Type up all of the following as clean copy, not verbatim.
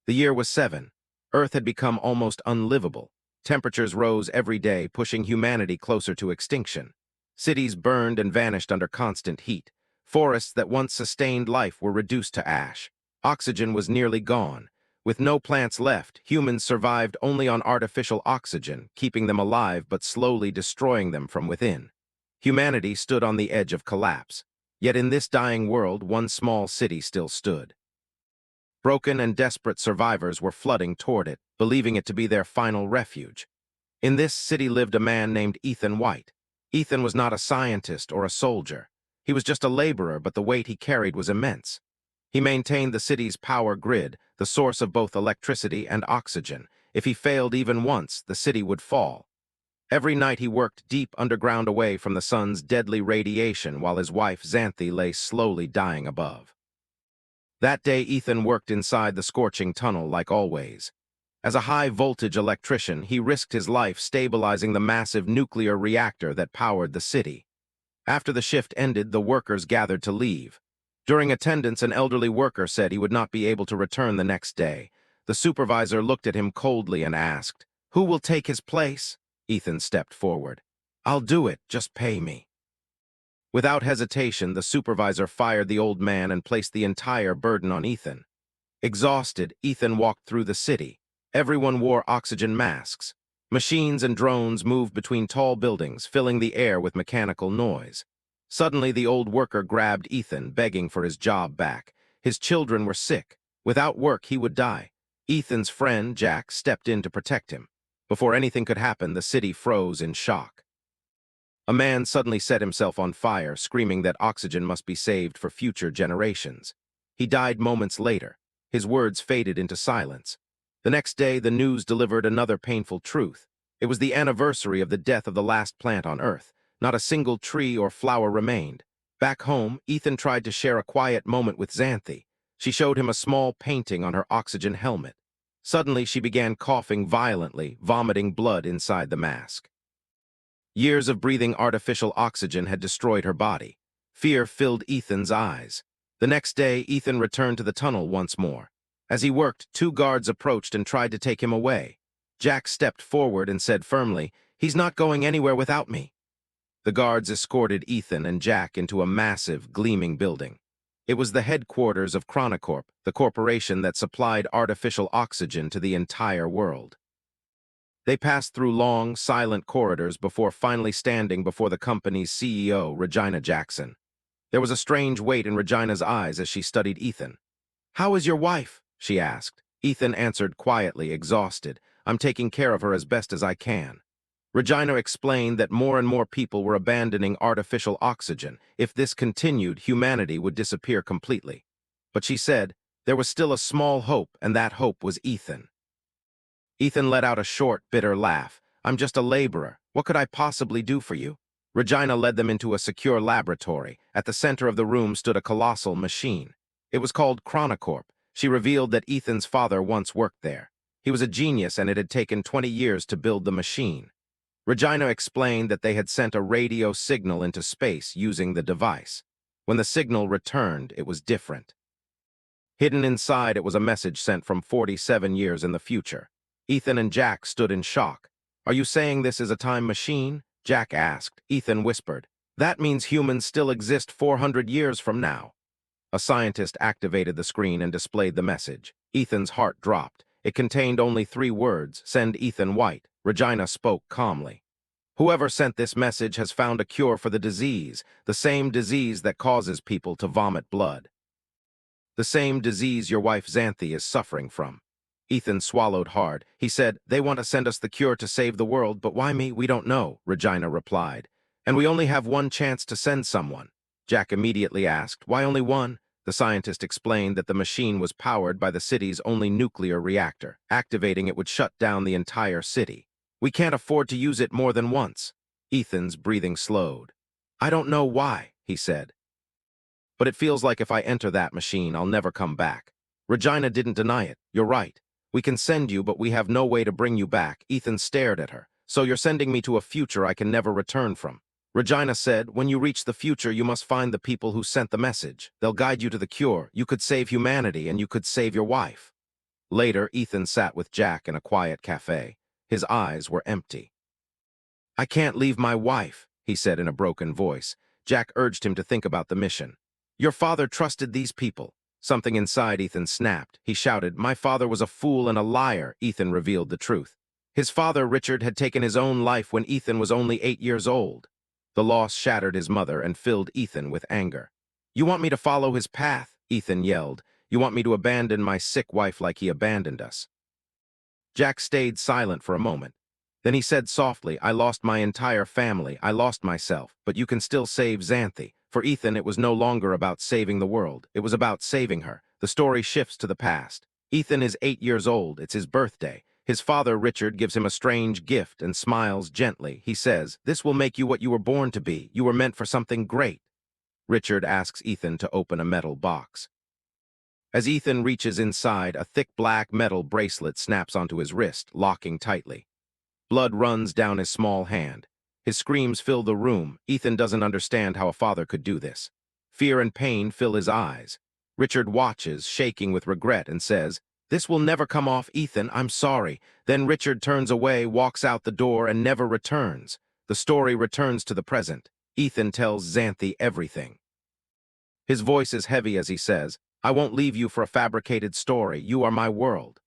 The year was 7. Earth had become almost unlivable. Temperatures rose every day, pushing humanity closer to extinction. Cities burned and vanished under constant heat. Forests that once sustained life were reduced to ash. Oxygen was nearly gone. With no plants left, humans survived only on artificial oxygen, keeping them alive but slowly destroying them from within. Humanity stood on the edge of collapse. Yet in this dying world, one small city still stood. Broken and desperate survivors were flooding toward it, believing it to be their final refuge. In this city lived a man named Ethan White. Ethan was not a scientist or a soldier. He was just a laborer, but the weight he carried was immense. He maintained the city's power grid, the source of both electricity and oxygen. If he failed even once, the city would fall. Every night he worked deep underground away from the sun's deadly radiation while his wife Xanthi lay slowly dying above. That day Ethan worked inside the scorching tunnel like always. As a high-voltage electrician, he risked his life stabilizing the massive nuclear reactor that powered the city. After the shift ended, the workers gathered to leave. During attendance, an elderly worker said he would not be able to return the next day. The supervisor looked at him coldly and asked, "Who will take his place?" Ethan stepped forward. "I'll do it, just pay me." Without hesitation, the supervisor fired the old man and placed the entire burden on Ethan. Exhausted, Ethan walked through the city. Everyone wore oxygen masks. Machines and drones moved between tall buildings, filling the air with mechanical noise. Suddenly, the old worker grabbed Ethan, begging for his job back. His children were sick. Without work, he would die. Ethan's friend, Jack, stepped in to protect him. Before anything could happen, the city froze in shock. A man suddenly set himself on fire, screaming that oxygen must be saved for future generations. He died moments later. His words faded into silence. The next day, the news delivered another painful truth. It was the anniversary of the death of the last plant on Earth. Not a single tree or flower remained. Back home, Ethan tried to share a quiet moment with Xanthi. She showed him a small painting on her oxygen helmet. Suddenly, she began coughing violently, vomiting blood inside the mask. Years of breathing artificial oxygen had destroyed her body. Fear filled Ethan's eyes. The next day, Ethan returned to the tunnel once more. As he worked, 2 guards approached and tried to take him away. Jack stepped forward and said firmly, "He's not going anywhere without me." The guards escorted Ethan and Jack into a massive, gleaming building. It was the headquarters of Chronocorp, the corporation that supplied artificial oxygen to the entire world. They passed through long, silent corridors before finally standing before the company's CEO, Regina Jackson. There was a strange weight in Regina's eyes as she studied Ethan. "How is your wife?" she asked. Ethan answered quietly, exhausted. "I'm taking care of her as best as I can." Regina explained that more and more people were abandoning artificial oxygen. If this continued, humanity would disappear completely. But she said, there was still a small hope, and that hope was Ethan. Ethan let out a short, bitter laugh. "I'm just a laborer. What could I possibly do for you?" Regina led them into a secure laboratory. At the center of the room stood a colossal machine. It was called Chronocorp. She revealed that Ethan's father once worked there. He was a genius, and it had taken 20 years to build the machine. Regina explained that they had sent a radio signal into space using the device. When the signal returned, it was different. Hidden inside, it was a message sent from 47 years in the future. Ethan and Jack stood in shock. "Are you saying this is a time machine?" Jack asked. Ethan whispered, "That means humans still exist 400 years from now." A scientist activated the screen and displayed the message. Ethan's heart dropped. It contained only 3 words, "Send Ethan White." Regina spoke calmly. "Whoever sent this message has found a cure for the same disease that causes people to vomit blood. The same disease your wife Xanthi is suffering from." Ethan swallowed hard. He said, "They want to send us the cure to save the world, but why me? We don't know," Regina replied. "And we only have one chance to send someone." Jack immediately asked, "Why only one?" The scientist explained that the machine was powered by the city's only nuclear reactor. Activating it would shut down the entire city. "We can't afford to use it more than once." Ethan's breathing slowed. "I don't know why," he said. "But it feels like if I enter that machine, I'll never come back." Regina didn't deny it. "You're right. We can send you, but we have no way to bring you back." Ethan stared at her. "So you're sending me to a future I can never return from?" Regina said, "When you reach the future, you must find the people who sent the message. They'll guide you to the cure. You could save humanity, and you could save your wife." Later, Ethan sat with Jack in a quiet cafe. His eyes were empty. "I can't leave my wife," he said in a broken voice. Jack urged him to think about the mission. "Your father trusted these people." Something inside Ethan snapped. He shouted, "My father was a fool and a liar." Ethan revealed the truth. His father, Richard, had taken his own life when Ethan was only 8 years old. The loss shattered his mother and filled Ethan with anger. "You want me to follow his path?" Ethan yelled. "You want me to abandon my sick wife like he abandoned us?" Jack stayed silent for a moment. Then he said softly, "I lost my entire family, I lost myself, but you can still save Xanthi." For Ethan, it was no longer about saving the world. It was about saving her. The story shifts to the past. Ethan is 8 years old. It's his birthday. His father, Richard, gives him a strange gift and smiles gently. He says, "This will make you what you were born to be. You were meant for something great." Richard asks Ethan to open a metal box. As Ethan reaches inside, a thick black metal bracelet snaps onto his wrist, locking tightly. Blood runs down his small hand. His screams fill the room. Ethan doesn't understand how a father could do this. Fear and pain fill his eyes. Richard watches, shaking with regret, and says, "This will never come off, Ethan, I'm sorry." Then Richard turns away, walks out the door, and never returns. The story returns to the present. Ethan tells Xanthi everything. His voice is heavy as he says, "I won't leave you for a fabricated story. You are my world."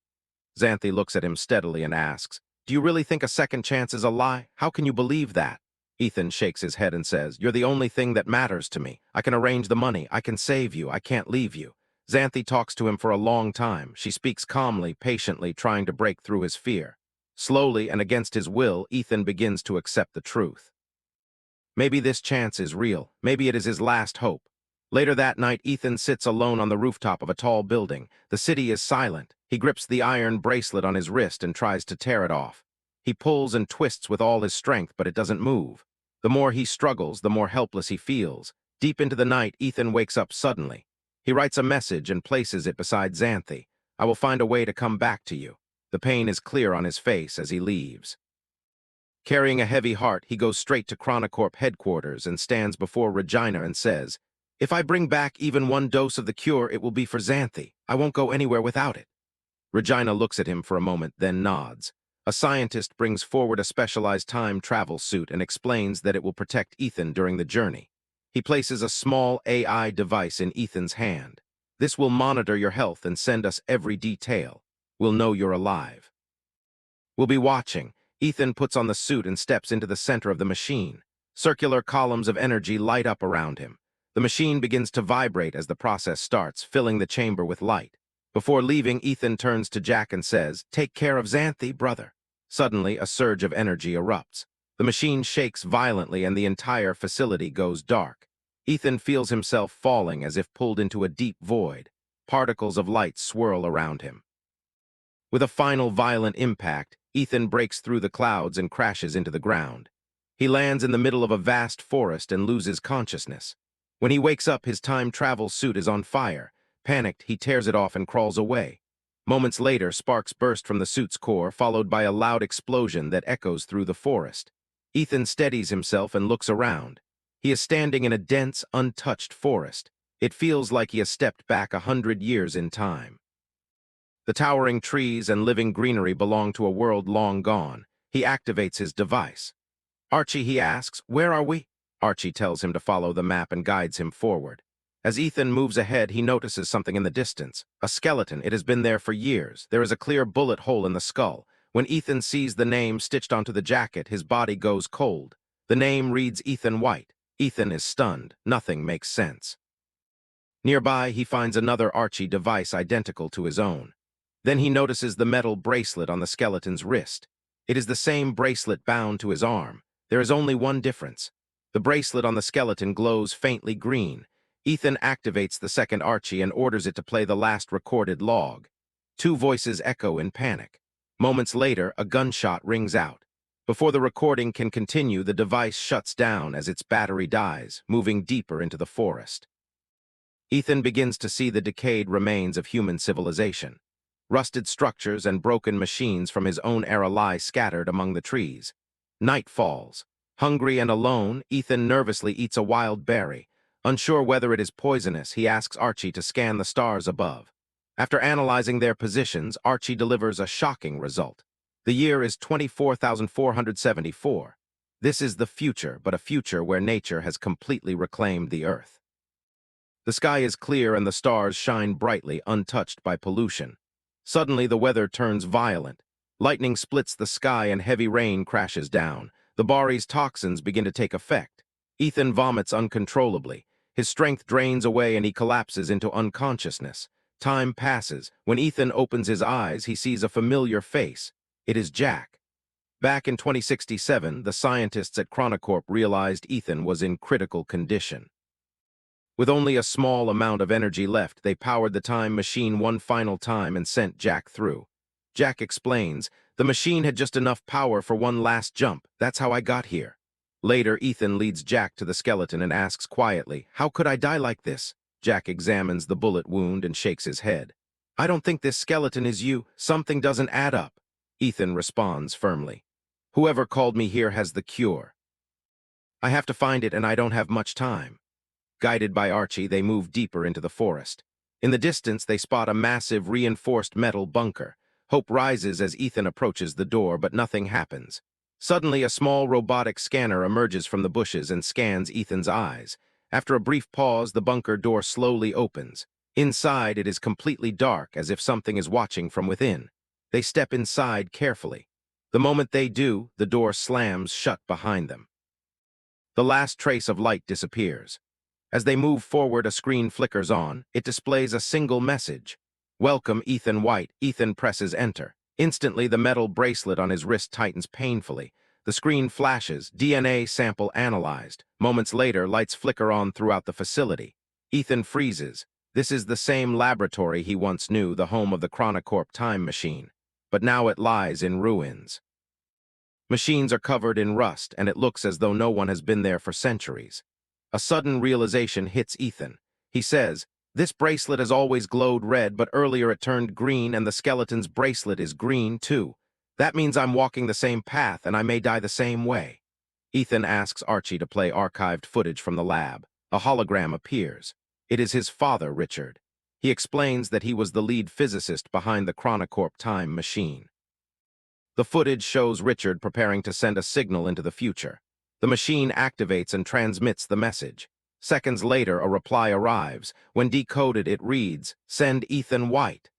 Xanthi looks at him steadily and asks, "Do you really think a second chance is a lie? How can you believe that?" Ethan shakes his head and says, "You're the only thing that matters to me. I can arrange the money. I can save you. I can't leave you." Xanthi talks to him for a long time. She speaks calmly, patiently, trying to break through his fear. Slowly and against his will, Ethan begins to accept the truth. Maybe this chance is real. Maybe it is his last hope. Later that night, Ethan sits alone on the rooftop of a tall building. The city is silent. He grips the iron bracelet on his wrist and tries to tear it off. He pulls and twists with all his strength, but it doesn't move. The more he struggles, the more helpless he feels. Deep into the night, Ethan wakes up suddenly. He writes a message and places it beside Xanthi. "I will find a way to come back to you." The pain is clear on his face as he leaves. Carrying a heavy heart, he goes straight to Chronocorp headquarters and stands before Regina and says, "If I bring back even one dose of the cure, it will be for Xanthi. I won't go anywhere without it." Regina looks at him for a moment, then nods. A scientist brings forward a specialized time travel suit and explains that it will protect Ethan during the journey. He places a small AI device in Ethan's hand. "This will monitor your health and send us every detail. We'll know you're alive. We'll be watching." Ethan puts on the suit and steps into the center of the machine. Circular columns of energy light up around him. The machine begins to vibrate as the process starts, filling the chamber with light. Before leaving, Ethan turns to Jack and says, "Take care of Xanthi, brother." Suddenly, a surge of energy erupts. The machine shakes violently and the entire facility goes dark. Ethan feels himself falling as if pulled into a deep void. Particles of light swirl around him. With a final violent impact, Ethan breaks through the clouds and crashes into the ground. He lands in the middle of a vast forest and loses consciousness. When he wakes up, his time travel suit is on fire. Panicked, he tears it off and crawls away. Moments later, sparks burst from the suit's core, followed by a loud explosion that echoes through the forest. Ethan steadies himself and looks around. He is standing in a dense, untouched forest. It feels like he has stepped back 100 years in time. The towering trees and living greenery belong to a world long gone. He activates his device. "Archie," he asks, "where are we?" Archie tells him to follow the map and guides him forward. As Ethan moves ahead, he notices something in the distance. A skeleton. It has been there for years. There is a clear bullet hole in the skull. When Ethan sees the name stitched onto the jacket, his body goes cold. The name reads Ethan White. Ethan is stunned. Nothing makes sense. Nearby, he finds another Archie device identical to his own. Then he notices the metal bracelet on the skeleton's wrist. It is the same bracelet bound to his arm. There is only one difference. The bracelet on the skeleton glows faintly green. Ethan activates the second Archie and orders it to play the last recorded log. Two voices echo in panic. Moments later, a gunshot rings out. Before the recording can continue, the device shuts down as its battery dies, moving deeper into the forest. Ethan begins to see the decayed remains of human civilization. Rusted structures and broken machines from his own era lie scattered among the trees. Night falls. Hungry and alone, Ethan nervously eats a wild berry. Unsure whether it is poisonous, he asks Archie to scan the stars above. After analyzing their positions, Archie delivers a shocking result. The year is 24,474. This is the future, but a future where nature has completely reclaimed the Earth. The sky is clear and the stars shine brightly, untouched by pollution. Suddenly, the weather turns violent. Lightning splits the sky and heavy rain crashes down. The Bari's toxins begin to take effect. Ethan vomits uncontrollably. His strength drains away and he collapses into unconsciousness. Time passes. When Ethan opens his eyes, he sees a familiar face. It is Jack. Back in 2067, the scientists at Chronocorp realized Ethan was in critical condition. With only a small amount of energy left, they powered the time machine one final time and sent Jack through. Jack explains, "The machine had just enough power for one last jump. That's how I got here." Later, Ethan leads Jack to the skeleton and asks quietly, "How could I die like this?" Jack examines the bullet wound and shakes his head. "I don't think this skeleton is you. Something doesn't add up." Ethan responds firmly, "Whoever called me here has the cure. I have to find it and I don't have much time." Guided by Archie, they move deeper into the forest. In the distance, they spot a massive, reinforced metal bunker. Hope rises as Ethan approaches the door, but nothing happens. Suddenly, a small robotic scanner emerges from the bushes and scans Ethan's eyes. After a brief pause, the bunker door slowly opens. Inside, it is completely dark, as if something is watching from within. They step inside carefully. The moment they do, the door slams shut behind them. The last trace of light disappears. As they move forward, a screen flickers on. It displays a single message. "Welcome, Ethan White." Ethan presses enter. Instantly, the metal bracelet on his wrist tightens painfully. The screen flashes, DNA sample analyzed. Moments later, lights flicker on throughout the facility. Ethan freezes. This is the same laboratory he once knew, the home of the Chronocorp time machine. But now it lies in ruins. Machines are covered in rust, and it looks as though no one has been there for centuries. A sudden realization hits Ethan. He says, "This bracelet has always glowed red, but earlier it turned green, and the skeleton's bracelet is green, too. That means I'm walking the same path, and I may die the same way." Ethan asks Archie to play archived footage from the lab. A hologram appears. It is his father, Richard. He explains that he was the lead physicist behind the Chronocorp time machine. The footage shows Richard preparing to send a signal into the future. The machine activates and transmits the message. Seconds later, a reply arrives. When decoded, it reads, "Send Ethan White."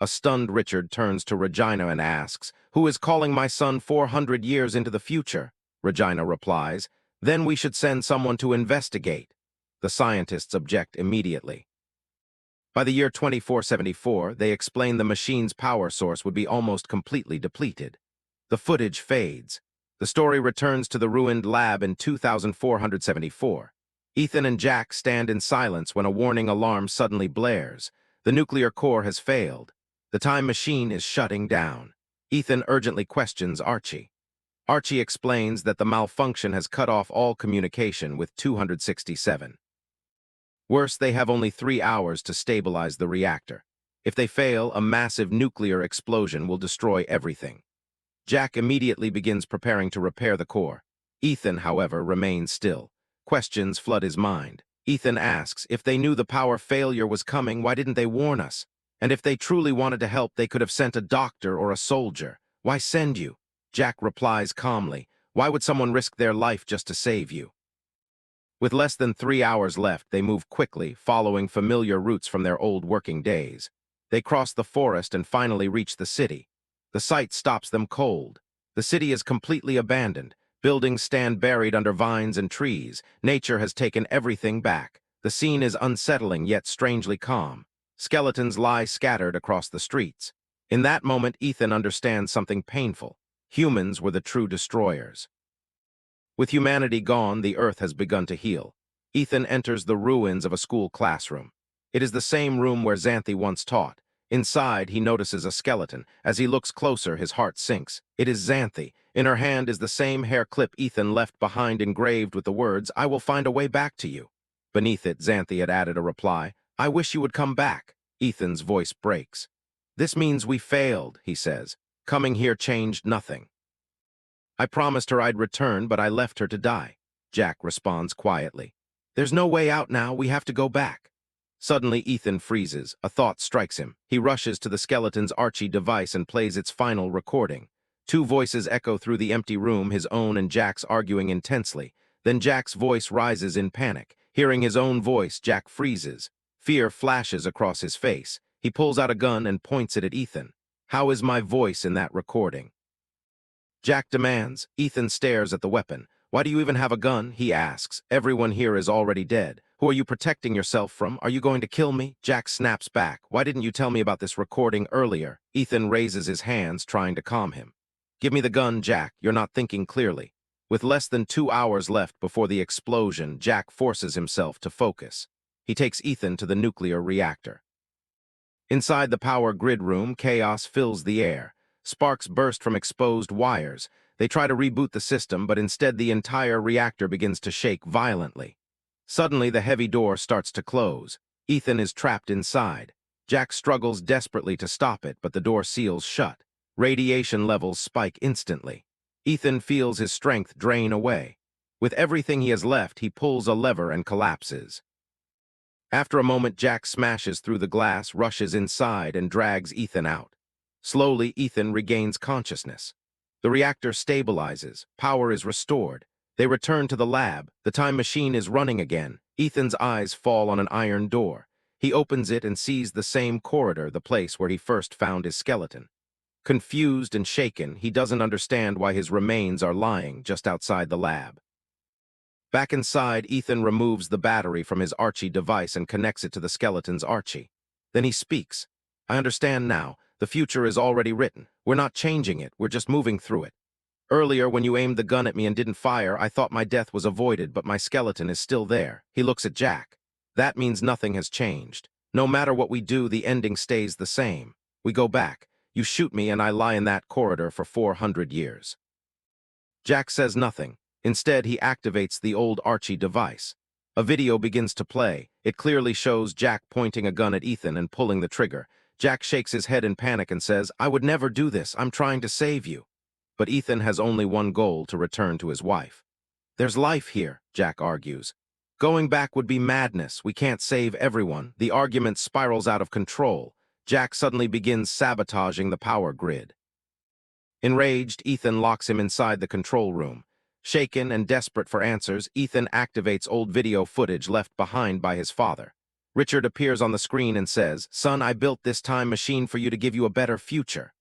A stunned Richard turns to Regina and asks, "Who is calling my son 400 years into the future?" Regina replies, "Then we should send someone to investigate." The scientists object immediately. By the year 2474, they explain the machine's power source would be almost completely depleted. The footage fades. The story returns to the ruined lab in 2474. Ethan and Jack stand in silence when a warning alarm suddenly blares. The nuclear core has failed. The time machine is shutting down. Ethan urgently questions Archie. Archie explains that the malfunction has cut off all communication with 267. Worse, they have only 3 hours to stabilize the reactor. If they fail, a massive nuclear explosion will destroy everything. Jack immediately begins preparing to repair the core. Ethan, however, remains still. Questions flood his mind. Ethan asks, if they knew the power failure was coming, why didn't they warn us? And if they truly wanted to help, they could have sent a doctor or a soldier. Why send you? Jack replies calmly, why would someone risk their life just to save you? With less than 3 hours left, they move quickly, following familiar routes from their old working days. They cross the forest and finally reach the city. The sight stops them cold. The city is completely abandoned. Buildings stand buried under vines and trees. Nature has taken everything back. The scene is unsettling yet strangely calm. Skeletons lie scattered across the streets. In that moment, Ethan understands something painful. Humans were the true destroyers. With humanity gone, the Earth has begun to heal. Ethan enters the ruins of a school classroom. It is the same room where Xanthi once taught. Inside, he notices a skeleton. As he looks closer, his heart sinks. It is Xanthi. In her hand is the same hair clip Ethan left behind, engraved with the words, "I will find a way back to you." Beneath it, Xanthi had added a reply, "I wish you would come back." Ethan's voice breaks. "This means we failed," he says. "Coming here changed nothing." "I promised her I'd return, but I left her to die." Jack responds quietly. "There's no way out now. We have to go back." Suddenly, Ethan freezes. A thought strikes him. He rushes to the skeleton's Archie device and plays its final recording. Two voices echo through the empty room, his own and Jack's arguing intensely. Then Jack's voice rises in panic. Hearing his own voice, Jack freezes. Fear flashes across his face. He pulls out a gun and points it at Ethan. "How is my voice in that recording?" Jack demands. Ethan stares at the weapon. "Why do you even have a gun?" he asks. "Everyone here is already dead. Who are you protecting yourself from? Are you going to kill me?" Jack snaps back. "Why didn't you tell me about this recording earlier?" Ethan raises his hands, trying to calm him. "Give me the gun, Jack. You're not thinking clearly." With less than 2 hours left before the explosion, Jack forces himself to focus. He takes Ethan to the nuclear reactor. Inside the power grid room, chaos fills the air. Sparks burst from exposed wires. They try to reboot the system, but instead the entire reactor begins to shake violently. Suddenly, the heavy door starts to close. Ethan is trapped inside. Jack struggles desperately to stop it, but the door seals shut. Radiation levels spike instantly. Ethan feels his strength drain away. With everything he has left, he pulls a lever and collapses. After a moment, Jack smashes through the glass, rushes inside, and drags Ethan out. Slowly, Ethan regains consciousness. The reactor stabilizes. Power is restored. They return to the lab. The time machine is running again. Ethan's eyes fall on an iron door. He opens it and sees the same corridor, the place where he first found his skeleton. Confused and shaken, he doesn't understand why his remains are lying just outside the lab. Back inside, Ethan removes the battery from his Archie device and connects it to the skeleton's Archie. Then he speaks. "I understand now. The future is already written. We're not changing it, we're just moving through it. Earlier, when you aimed the gun at me and didn't fire, I thought my death was avoided, but my skeleton is still there." He looks at Jack. "That means nothing has changed. No matter what we do, the ending stays the same. We go back. You shoot me and I lie in that corridor for 400 years. Jack says nothing. Instead, he activates the old Archie device. A video begins to play. It clearly shows Jack pointing a gun at Ethan and pulling the trigger. Jack shakes his head in panic and says, "I would never do this. I'm trying to save you." But Ethan has only one goal: to return to his wife. "There's life here," Jack argues. "Going back would be madness. We can't save everyone." The argument spirals out of control. Jack suddenly begins sabotaging the power grid. Enraged, Ethan locks him inside the control room. Shaken and desperate for answers, Ethan activates old video footage left behind by his father. Richard appears on the screen and says, "Son, I built this time machine for you to give you a better future."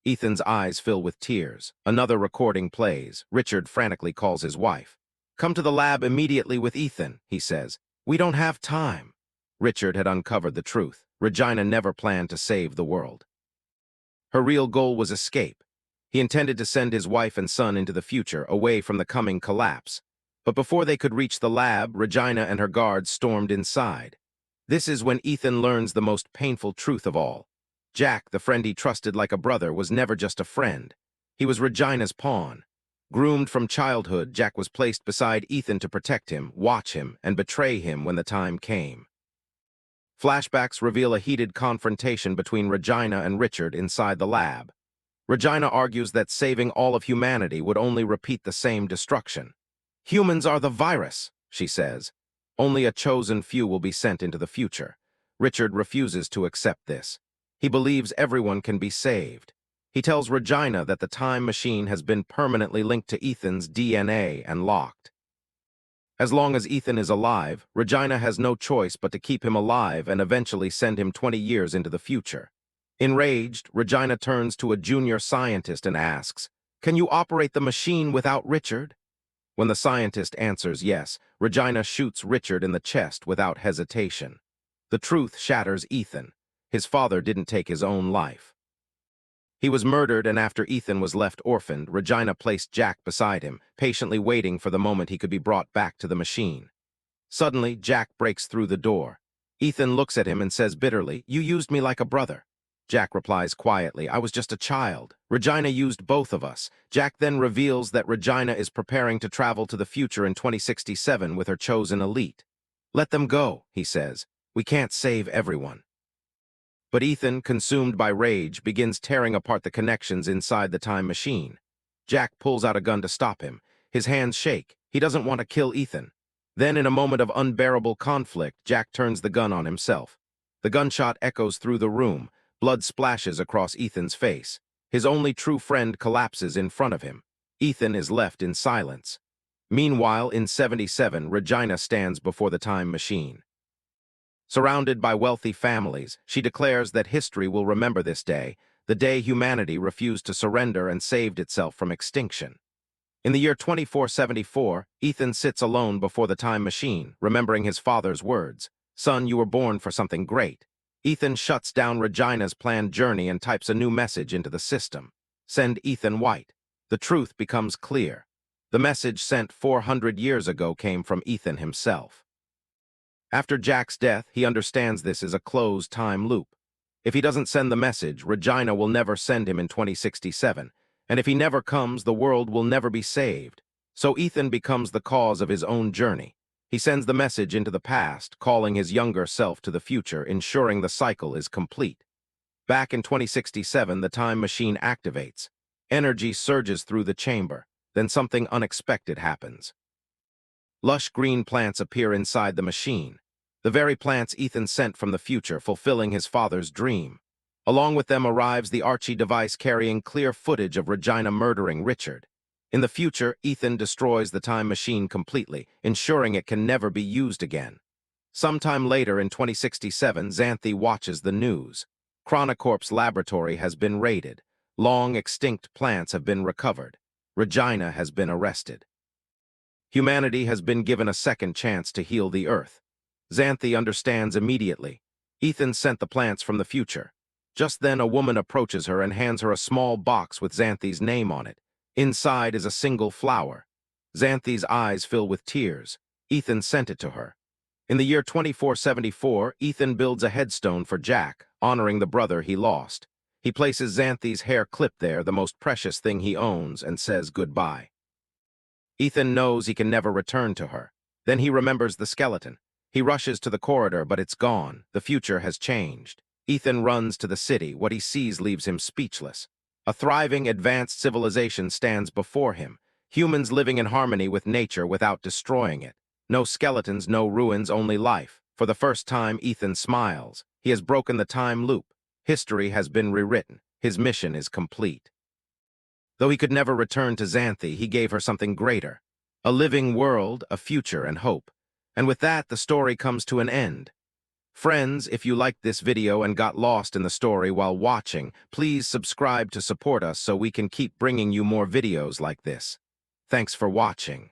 Ethan's eyes fill with tears. Another recording plays. Richard frantically calls his wife. "Come to the lab immediately with Ethan," he says. "We don't have time." Richard had uncovered the truth. Regina never planned to save the world. Her real goal was escape. He intended to send his wife and son into the future, away from the coming collapse. But before they could reach the lab, Regina and her guards stormed inside. This is when Ethan learns the most painful truth of all. Jack, the friend he trusted like a brother, was never just a friend. He was Regina's pawn. Groomed from childhood, Jack was placed beside Ethan to protect him, watch him, and betray him when the time came. Flashbacks reveal a heated confrontation between Regina and Richard inside the lab. Regina argues that saving all of humanity would only repeat the same destruction. "Humans are the virus," she says. "Only a chosen few will be sent into the future." Richard refuses to accept this. He believes everyone can be saved. He tells Regina that the time machine has been permanently linked to Ethan's DNA and locked. As long as Ethan is alive, Regina has no choice but to keep him alive and eventually send him 20 years into the future. Enraged, Regina turns to a junior scientist and asks, "Can you operate the machine without Richard?" When the scientist answers yes, Regina shoots Richard in the chest without hesitation. The truth shatters Ethan. His father didn't take his own life. He was murdered, and after Ethan was left orphaned, Regina placed Jack beside him, patiently waiting for the moment he could be brought back to the machine. Suddenly, Jack breaks through the door. Ethan looks at him and says bitterly, "You used me like a brother." Jack replies quietly, "I was just a child. Regina used both of us." Jack then reveals that Regina is preparing to travel to the future in 2067 with her chosen elite. "Let them go," he says. "We can't save everyone." But Ethan, consumed by rage, begins tearing apart the connections inside the time machine. Jack pulls out a gun to stop him. His hands shake. He doesn't want to kill Ethan. Then, in a moment of unbearable conflict, Jack turns the gun on himself. The gunshot echoes through the room. Blood splashes across Ethan's face. His only true friend collapses in front of him. Ethan is left in silence. Meanwhile, in 77, Regina stands before the time machine. Surrounded by wealthy families, she declares that history will remember this day, the day humanity refused to surrender and saved itself from extinction. In the year 2474, Ethan sits alone before the time machine, remembering his father's words. "Son, you were born for something great." Ethan shuts down Regina's planned journey and types a new message into the system. "Send Ethan White." The truth becomes clear. The message sent 400 years ago came from Ethan himself. After Jack's death, he understands this is a closed time loop. If he doesn't send the message, Regina will never send him in 2067, and if he never comes, the world will never be saved. So Ethan becomes the cause of his own journey. He sends the message into the past, calling his younger self to the future, ensuring the cycle is complete. Back in 2067, the time machine activates. Energy surges through the chamber. Then something unexpected happens. Lush green plants appear inside the machine. The very plants Ethan sent from the future, fulfilling his father's dream. Along with them arrives the Archie device carrying clear footage of Regina murdering Richard. In the future, Ethan destroys the time machine completely, ensuring it can never be used again. Sometime later in 2067, Xanthi watches the news. Chronocorp's laboratory has been raided. Long extinct plants have been recovered. Regina has been arrested. Humanity has been given a second chance to heal the Earth. Xanthi understands immediately. Ethan sent the plants from the future. Just then, a woman approaches her and hands her a small box with Xanthi's name on it. Inside is a single flower. Xanthi's eyes fill with tears. Ethan sent it to her. In the year 2474, Ethan builds a headstone for Jack, honoring the brother he lost. He places Xanthi's hair clip there, the most precious thing he owns, and says goodbye. Ethan knows he can never return to her. Then he remembers the skeleton. He rushes to the corridor, but it's gone. The future has changed. Ethan runs to the city. What he sees leaves him speechless. A thriving, advanced civilization stands before him. Humans living in harmony with nature without destroying it. No skeletons, no ruins, only life. For the first time, Ethan smiles. He has broken the time loop. History has been rewritten. His mission is complete. Though he could never return to Xanthi, he gave her something greater. A living world, a future, and hope. And with that, the story comes to an end. Friends, if you liked this video and got lost in the story while watching, please subscribe to support us so we can keep bringing you more videos like this. Thanks for watching.